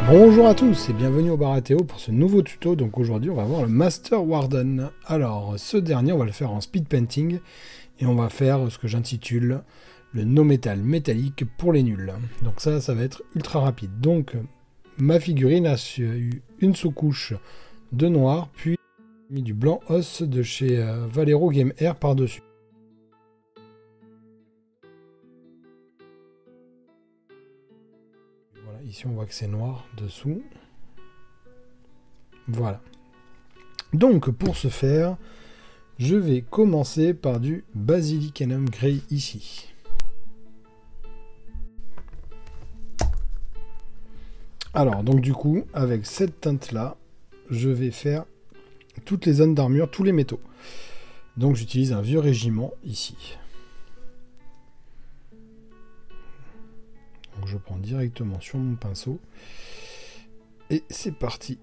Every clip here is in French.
Bonjour à tous et bienvenue au Baratéo pour ce nouveau tuto. Donc aujourd'hui on va voir le Master Warden. Alors ce dernier on va le faire en speed painting et on va faire ce que j'intitule le no metal métallique pour les nuls. Donc ça va être ultra rapide. Donc ma figurine a eu une sous-couche de noir puis mis du blanc os de chez Valero Game Air par dessus. Voilà, ici on voit que c'est noir dessous. Voilà. Donc pour ce faire, je vais commencer par du Basilicanum Grey ici. Alors donc du coup, avec cette teinte là, je vais faire toutes les zones d'armure, tous les métaux. Donc j'utilise un vieux régiment ici. Donc je prends directement sur mon pinceau. Et c'est parti.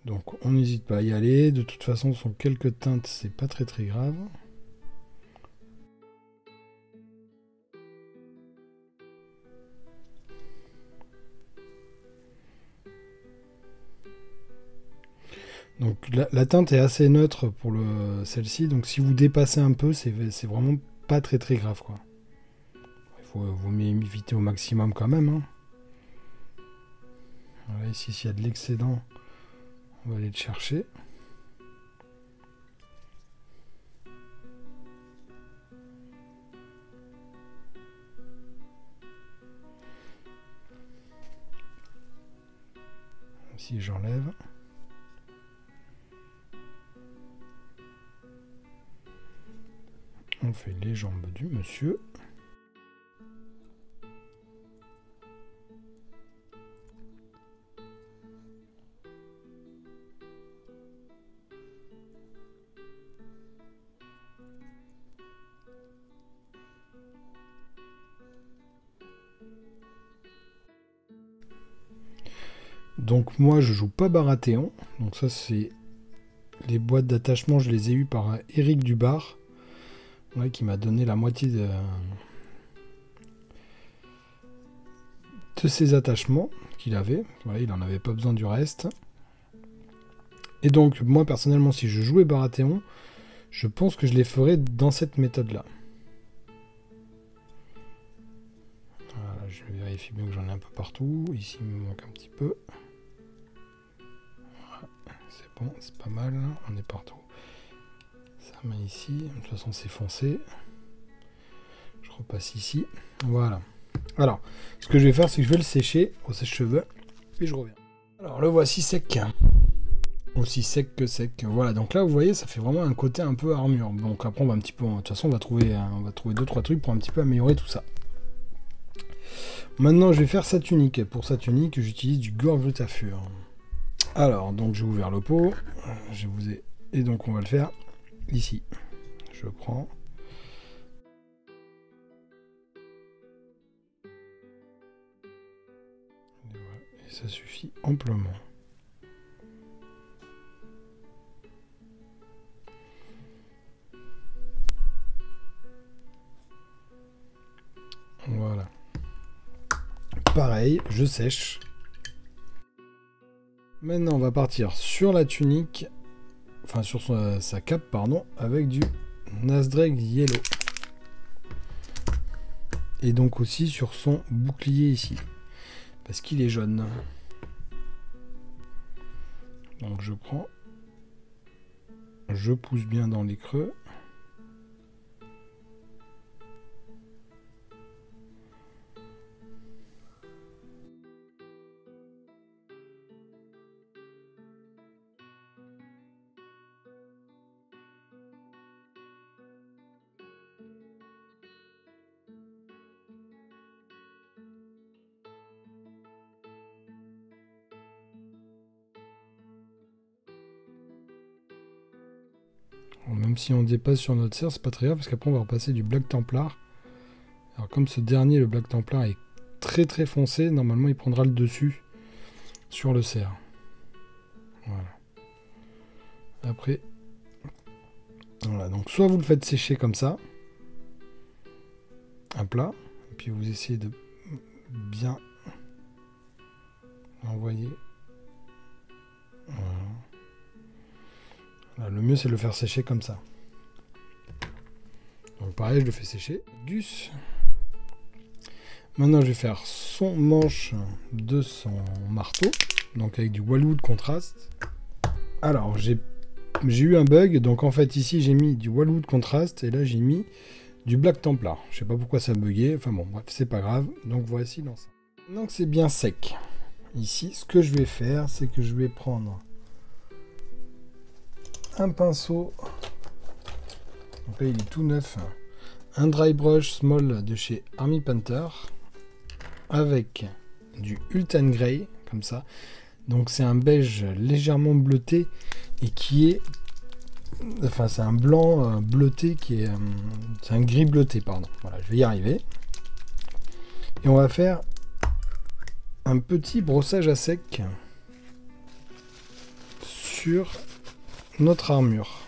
Donc on n'hésite pas à y aller. De toute façon, ce sont quelques teintes, c'est pas très grave. Donc la teinte est assez neutre pour celle-ci, donc si vous dépassez un peu, c'est vraiment pas très grave quoi. Vaut mieux éviter au maximum quand même. Hein. Voilà, ici s'il y a de l'excédent, on va aller le chercher. Ici j'enlève. On fait les jambes du monsieur. Donc moi je joue pas Baratheon. Donc ça c'est les boîtes d'attachement, je les ai eues par Eric Dubar. Ouais, qui m'a donné la moitié de ses attachements qu'il avait. Ouais, il n'en avait pas besoin du reste. Et donc, moi personnellement, si je jouais Baratheon, je pense que je les ferais dans cette méthode-là. Voilà, je vérifie bien que j'en ai un peu partout. Ici, il me manque un petit peu. Voilà, c'est bon, c'est pas mal. On est partout. Ça met ici. De toute façon, c'est foncé. Je repasse ici. Voilà. Alors, ce que je vais faire, c'est que je vais le sécher au sèche-cheveux. Et je reviens. Alors, le voici sec. Aussi sec que sec. Voilà, donc là, vous voyez, ça fait vraiment un côté un peu armure. Donc après, on va un petit peu... De toute façon, on va trouver 2-3 trucs pour un petit peu améliorer tout ça. Maintenant, je vais faire sa tunique. Pour sa tunique, j'utilise du Gore-Brutafur. Alors, donc j'ai ouvert le pot. Et donc, on va le faire ici. Je prends... Et ça suffit amplement. Voilà. Pareil, je sèche. Maintenant, on va partir sur la tunique, enfin sur sa cape, pardon, avec du Nasdreg Yellow. Et donc aussi sur son bouclier ici, parce qu'il est jaune. Donc je prends, je pousse bien dans les creux. Bon, même si on dépasse sur notre serre, c'est pas très grave parce qu'après on va repasser du Black Templar. Alors comme ce dernier, le Black Templar, est très très foncé, normalement il prendra le dessus sur le cerf. Voilà. Après, voilà, donc soit vous le faites sécher comme ça, à plat, et puis vous essayez de bien envoyer. Voilà. Voilà, le mieux c'est de le faire sécher comme ça. Donc pareil, je le fais sécher. Gus. Maintenant je vais faire son manche de son marteau, donc avec du Wildwood Contrast. Alors j'ai eu un bug, donc en fait ici j'ai mis du Wildwood Contrast et là j'ai mis du Black Templar. Je sais pas pourquoi ça a bugué, enfin bon bref c'est pas grave. Donc voici l'ensemble. Donc c'est bien sec. Ici ce que je vais faire c'est que je vais prendre un pinceau, donc là il est tout neuf, un dry brush small de chez Army Painter avec du Ultan Grey comme ça. Donc c'est un beige légèrement bleuté et qui est, enfin c'est un blanc bleuté qui est, c'est un gris bleuté pardon. Voilà, je vais y arriver. Et on va faire un petit brossage à sec sur notre armure.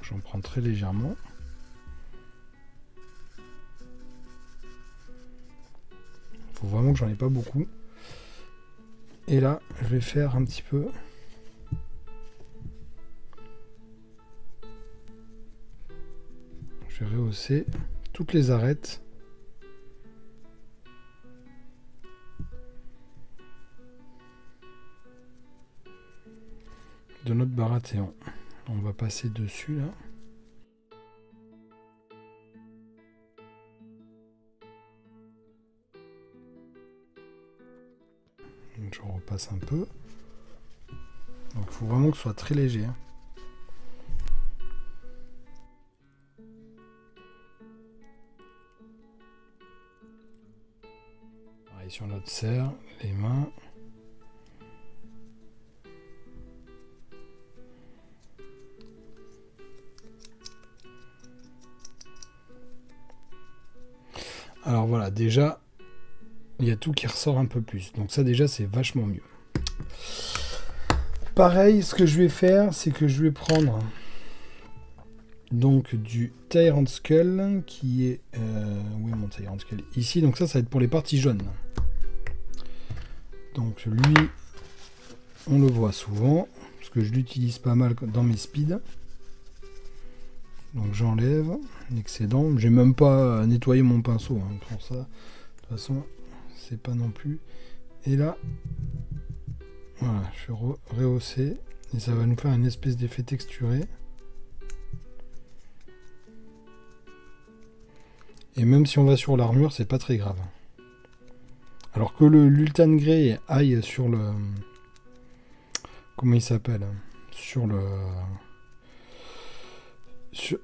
J'en prends très légèrement. Il faut vraiment que j'en ai pas beaucoup. Et là, je vais faire un petit peu. Je vais rehausser toutes les arêtes. De notre Baratheon. On va passer dessus là. Donc, je repasse un peu. Donc il faut vraiment que ce soit très léger. Hein. Pareil sur notre serre, les mains. Alors voilà, déjà, il y a tout qui ressort un peu plus. Donc ça déjà, c'est vachement mieux. Pareil, ce que je vais faire, c'est que je vais prendre donc du Tyrant Skull qui est... où est mon Tyrant Skull? Ici, donc ça va être pour les parties jaunes. Donc lui, on le voit souvent, parce que je l'utilise pas mal dans mes speeds. Donc j'enlève l'excédent. J'ai même pas nettoyé mon pinceau hein, pour ça. De toute façon, c'est pas non plus. Et là, voilà, je vais rehausser et ça va nous faire une espèce d'effet texturé. Et même si on va sur l'armure, c'est pas très grave. Alors que l'Ultan Grey aille sur le... Comment il s'appelle? Sur le...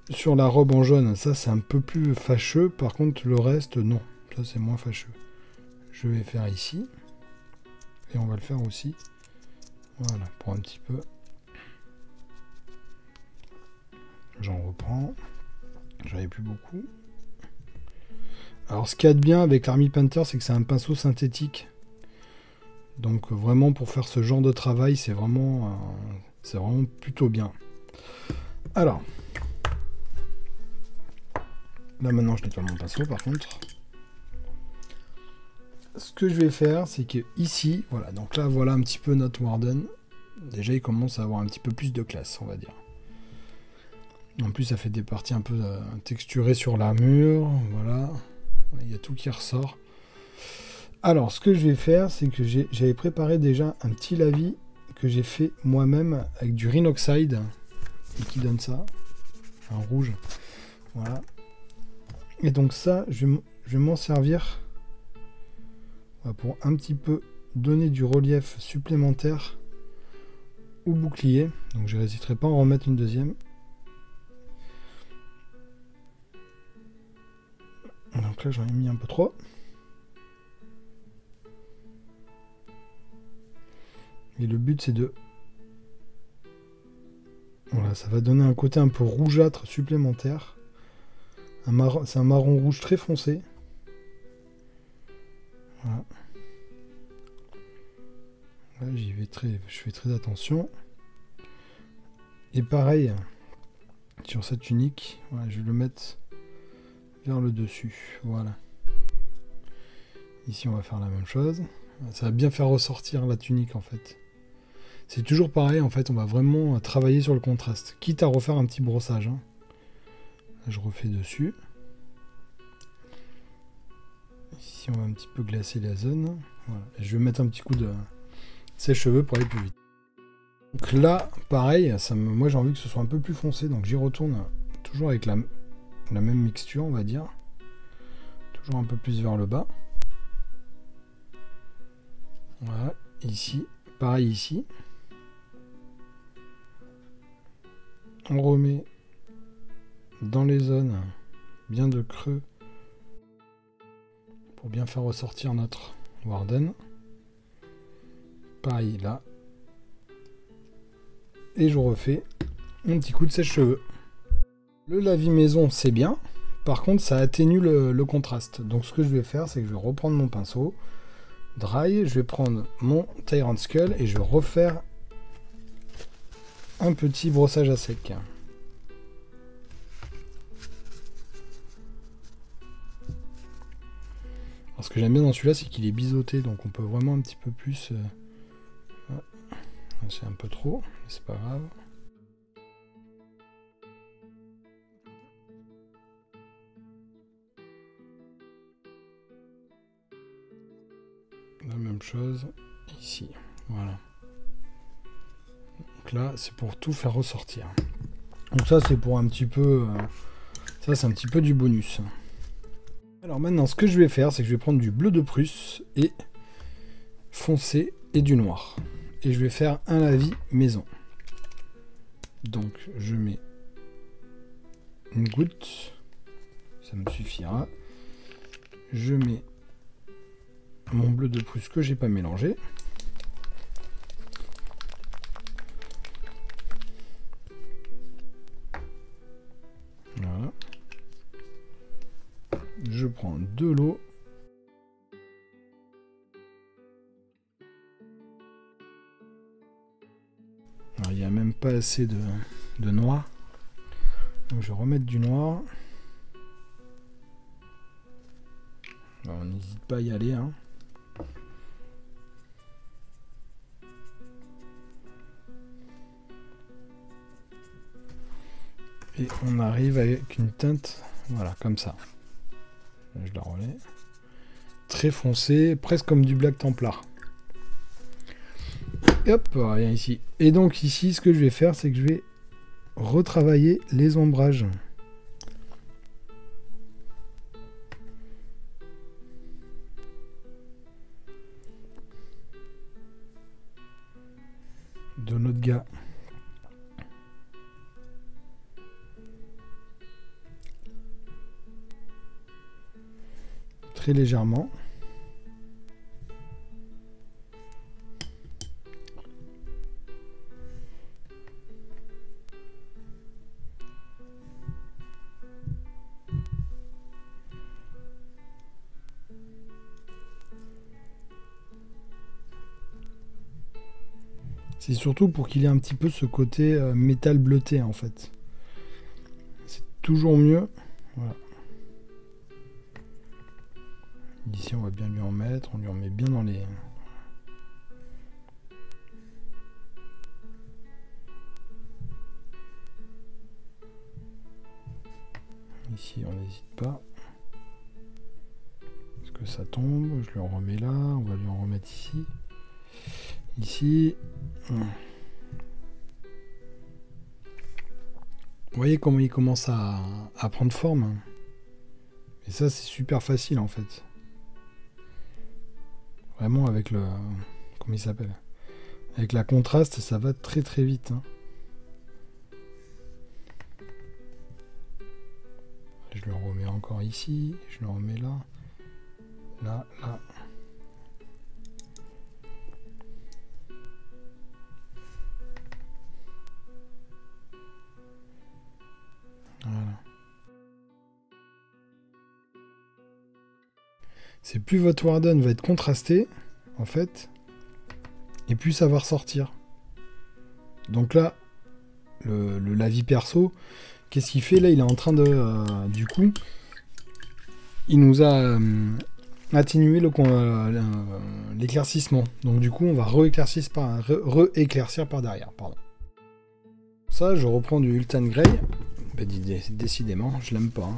Sur la robe en jaune, ça c'est un peu plus fâcheux. Par contre, le reste, non. Ça c'est moins fâcheux. Je vais faire ici. Et on va le faire aussi. Voilà, pour un petit peu. J'en reprends. J'en avais plus beaucoup. Alors ce qu'il y a de bien avec l'Army Painter, c'est que c'est un pinceau synthétique. Donc vraiment pour faire ce genre de travail, c'est vraiment plutôt bien. Alors, là maintenant je nettoie mon pinceau par contre. Ce que je vais faire, c'est que ici, voilà, donc là voilà un petit peu notre Warden. Déjà il commence à avoir un petit peu plus de classe, on va dire. En plus ça fait des parties un peu texturées sur l'armure, voilà. Il y a tout qui ressort. Alors, ce que je vais faire, c'est que j'avais préparé déjà un petit lavis que j'ai fait moi-même avec du Rhinoxide et qui donne ça, un rouge. Voilà. Et donc ça, je vais m'en servir pour un petit peu donner du relief supplémentaire au bouclier. Donc je n'hésiterai pas à en remettre une deuxième. Donc là j'en ai mis un peu trop. Et le but c'est de Voilà, ça va donner un côté un peu rougeâtre supplémentaire. C'est un marron rouge très foncé. Voilà. Là, je fais très attention. Et pareil, sur cette tunique, voilà, je vais le mettre vers le dessus. Voilà. Ici, on va faire la même chose. Ça va bien faire ressortir la tunique, en fait. C'est toujours pareil, en fait, on va vraiment travailler sur le contraste. Quitte à refaire un petit brossage. Hein. Là, je refais dessus. Ici, on va un petit peu glacer la zone. Voilà. Et je vais mettre un petit coup de sèche-cheveux pour aller plus vite. Donc là, pareil, moi j'ai envie que ce soit un peu plus foncé, donc j'y retourne toujours avec la même mixture, on va dire. Toujours un peu plus vers le bas. Voilà, ici, pareil ici. On remet dans les zones bien de creux pour bien faire ressortir notre Warden. Pareil là. Et je refais un petit coup de sèche-cheveux. Le lavis-maison, c'est bien. Par contre, ça atténue le contraste. Donc ce que je vais faire, c'est que je vais reprendre mon pinceau, dry, je vais prendre mon Tyrant Skull et je vais refaire un petit brossage à sec. Alors, ce que j'aime bien dans celui-là, c'est qu'il est biseauté, donc on peut vraiment un petit peu plus... C'est un peu trop, mais c'est pas grave. La même chose ici, voilà. Donc là, c'est pour tout faire ressortir. Donc ça, c'est pour un petit peu... ça, c'est un petit peu du bonus. Alors maintenant, ce que je vais faire, c'est que je vais prendre du bleu de Prusse et foncé et du noir. Et je vais faire un lavis maison. Donc, je mets une goutte. Ça me suffira. Je mets mon bleu de Prusse que j'ai pas mélangé. Voilà. Je prends de l'eau. Alors, il n'y a même pas assez de noir. Donc je vais remettre du noir. Alors, on n'hésite pas à y aller. Hein. Et on arrive avec une teinte, voilà, comme ça. Là, je la relais. Très foncé, presque comme du Black Templar. Et hop, rien ici. Et donc ici, ce que je vais faire, c'est que je vais retravailler les ombrages. De notre gars. Très légèrement. C'est surtout pour qu'il ait un petit peu ce côté métal bleuté en fait. C'est toujours mieux. Voilà. Ici on va bien lui en mettre, on lui en met bien dans les... Ici on n'hésite pas. Est-ce que ça tombe? Je le remets là, on va lui en remettre ici. Ici. Vous voyez comment il commence à prendre forme. Et ça c'est super facile en fait. Vraiment avec le... Comment il s'appelle? Avec la contraste, ça va très très vite. Hein. Je le remets encore ici. Je le remets là. Là, là. c'est plus votre Warden va être contrasté, en fait, et plus ça va ressortir. Donc là, la vie perso, qu'est-ce qu'il fait là? Il est en train de... du coup, il nous a atténué l'éclaircissement. Donc du coup, on va re-éclaircir par derrière. Pardon. Ça, je reprends du Ultan Grey. Ben, décidément, je l'aime pas. Hein.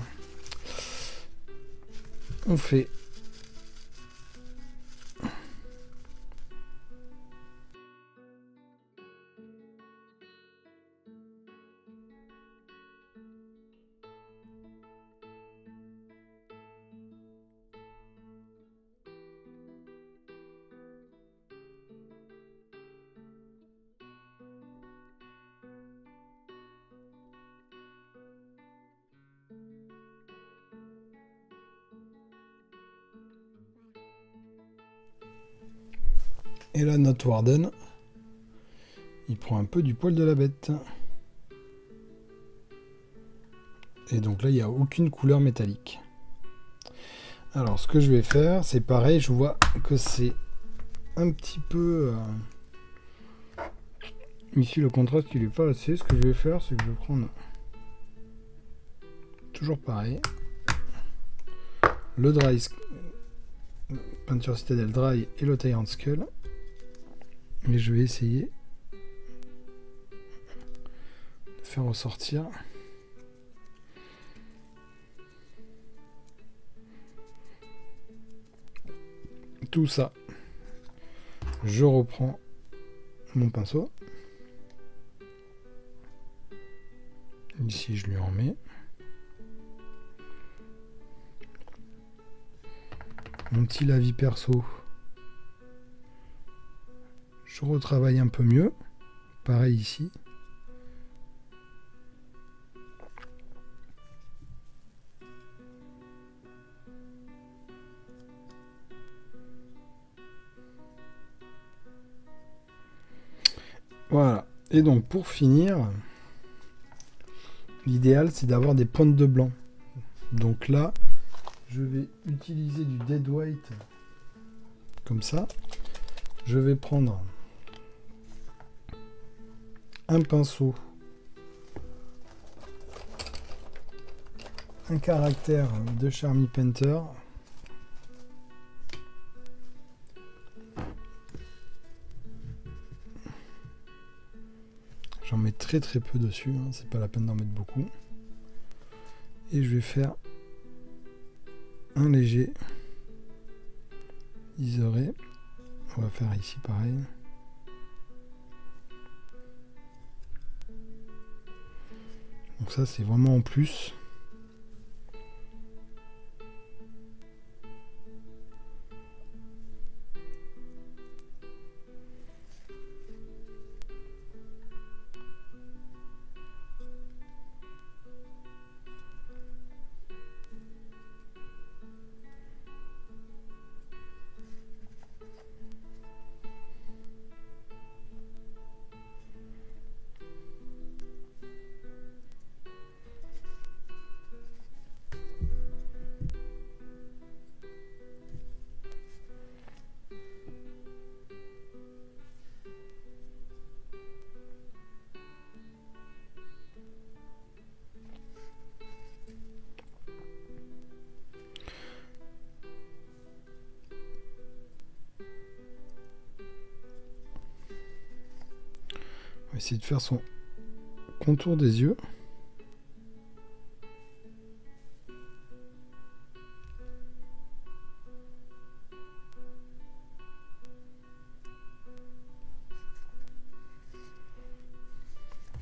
On fait... Et là, notre Warden, il prend un peu du poil de la bête. Et donc là, il n'y a aucune couleur métallique. Alors, ce que je vais faire, c'est pareil, je vois que c'est un petit peu... ici, le contraste, il n'est pas assez. Ce que je vais faire, c'est que je vais prendre... toujours pareil. Le Dry... Peinture Citadel Dry et le Tyrant Skull. Et je vais essayer de faire ressortir tout ça. Je reprends mon pinceau. Ici, je lui en mets. Mon petit lavis perso. Je retravaille un peu mieux. Pareil ici. Voilà. Et donc pour finir, l'idéal c'est d'avoir des pointes de blanc. Donc là, je vais utiliser du dead white comme ça. Je vais prendre un pinceau, un caractère de Charmy Painter. J'en mets très peu dessus, hein, c'est pas la peine d'en mettre beaucoup. Et je vais faire un léger isoré. On va faire ici pareil. Donc ça c'est vraiment en plus. On va essayer de faire son contour des yeux.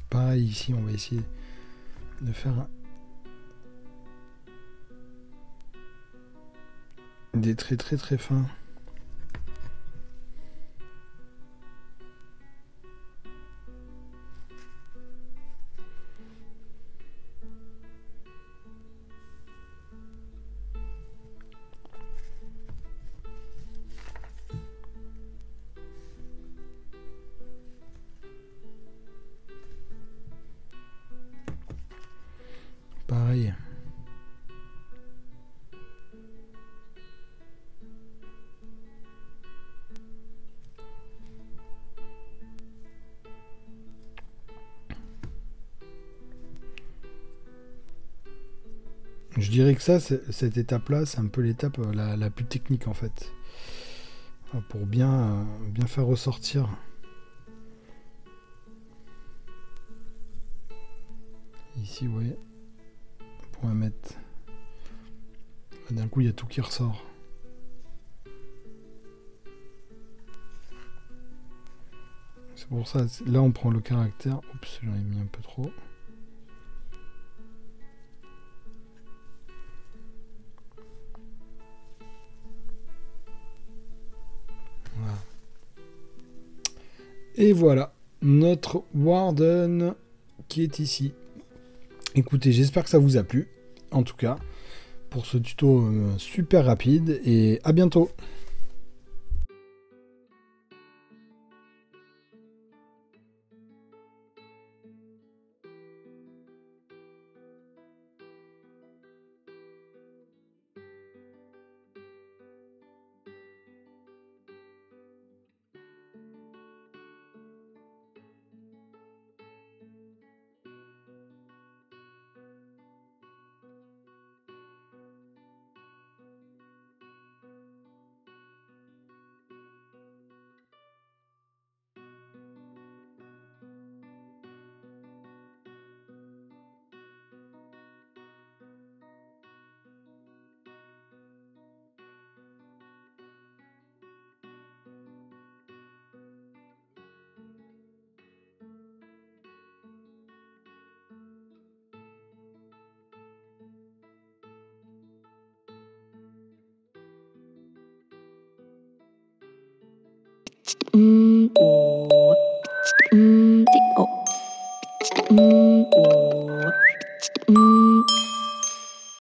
Pareil ici, on va essayer de faire des traits très fins. Pareil. Je dirais que ça, cette étape-là, c'est un peu l'étape la plus technique en fait. Pour bien faire ressortir. Ici, oui. On pourrait mettre... D'un coup, il y a tout qui ressort. C'est pour ça, là, on prend le caractère. Oups, j'en ai mis un peu trop. Voilà. Et voilà, notre Warden qui est ici. Écoutez, j'espère que ça vous a plu, en tout cas, pour ce tuto super rapide, et à bientôt.